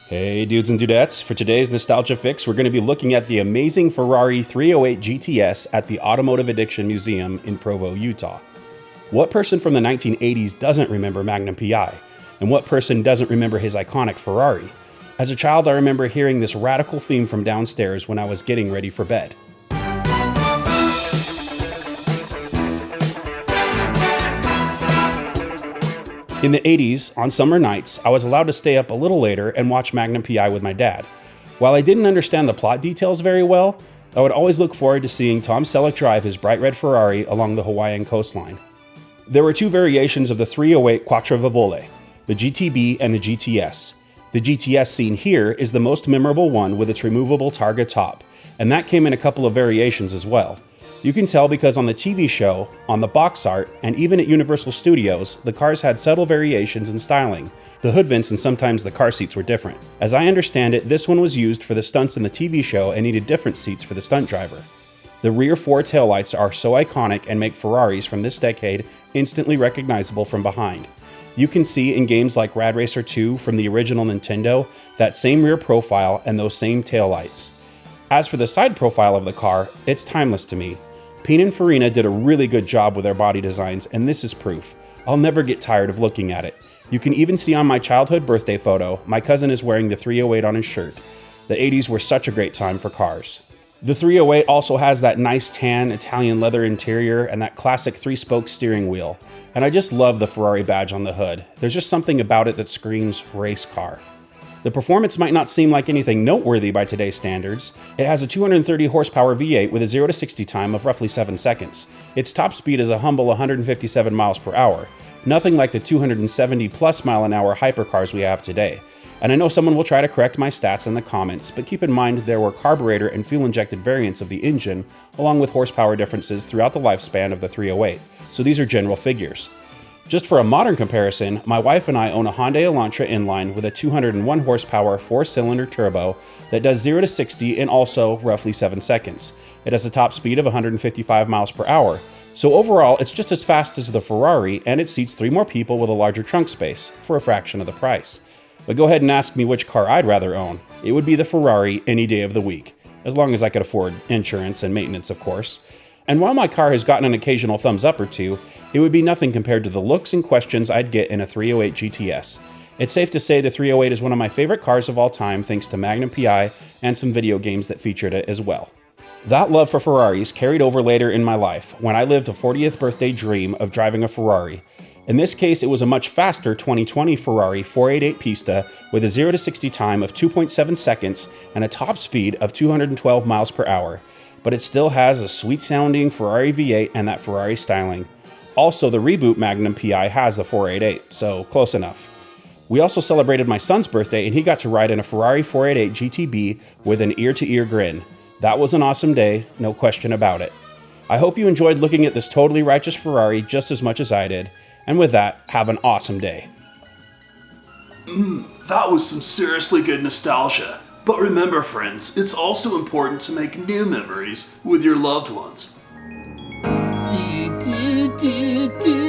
Hey dudes and dudettes, for today's Nostalgia Fix, we're going to be looking at the amazing Ferrari 308 GTS at the Automotive Addiction Museum in Provo, Utah. What person from the 1980s doesn't remember Magnum P.I? And what person doesn't remember his iconic Ferrari? As a child, I remember hearing this radical theme from downstairs when I was getting ready for bed. In the 80s, on summer nights, I was allowed to stay up a little later and watch Magnum P.I. with my dad. While I didn't understand the plot details very well, I would always look forward to seeing Tom Selleck drive his bright red Ferrari along the Hawaiian coastline. There were two variations of the 308 Quattrovavole, the GTB and the GTS. The GTS seen here is the most memorable one with its removable Targa top, and that came in a couple of variations as well. You can tell because on the TV show, on the box art, and even at Universal Studios, the cars had subtle variations in styling. The hood vents and sometimes the car seats were different. As I understand it, this one was used for the stunts in the TV show and needed different seats for the stunt driver. The rear four taillights are so iconic and make Ferraris from this decade instantly recognizable from behind. You can see in games like Rad Racer 2 from the original Nintendo that same rear profile and those same taillights. As for the side profile of the car, it's timeless to me. Pininfarina did a really good job with their body designs, and this is proof. I'll never get tired of looking at it. You can even see on my childhood birthday photo, my cousin is wearing the 308 on his shirt. The 80s were such a great time for cars. The 308 also has that nice tan Italian leather interior and that classic 3-spoke steering wheel. And I just love the Ferrari badge on the hood. There's just something about it that screams race car. The performance might not seem like anything noteworthy by today's standards. It has a 230 horsepower V8 with a 0 to 60 time of roughly 7 seconds. Its top speed is a humble 157 miles per hour, nothing like the 270 plus mile an hour hypercars we have today. And I know someone will try to correct my stats in the comments, but keep in mind there were carburetor and fuel injected variants of the engine, along with horsepower differences throughout the lifespan of the 308, so these are general figures. Just for a modern comparison, my wife and I own a Hyundai Elantra inline with a 201 horsepower 4-cylinder turbo that does 0 to 60 in also roughly 7 seconds. It has a top speed of 155 miles per hour. So overall, it's just as fast as the Ferrari, and it seats 3 more people with a larger trunk space for a fraction of the price. But go ahead and ask me which car I'd rather own. It would be the Ferrari any day of the week, as long as I could afford insurance and maintenance, of course. And while my car has gotten an occasional thumbs up or two, it would be nothing compared to the looks and questions I'd get in a 308 GTS. It's safe to say the 308 is one of my favorite cars of all time thanks to Magnum P.I. and some video games that featured it as well. That love for Ferraris carried over later in my life when I lived a 40th birthday dream of driving a Ferrari. In this case, it was a much faster 2020 Ferrari 488 Pista with a 0 to 60 time of 2.7 seconds and a top speed of 212 miles per hour. But it still has a sweet sounding Ferrari V8 and that Ferrari styling. Also, the reboot Magnum P.I. has the 488, so close enough. We also celebrated my son's birthday and he got to ride in a Ferrari 488 GTB with an ear-to-ear grin. That was an awesome day, no question about it. I hope you enjoyed looking at this totally righteous Ferrari just as much as I did. And with that, have an awesome day. That was some seriously good nostalgia. But remember, friends, it's also important to make new memories with your loved ones. Do, do, do, do.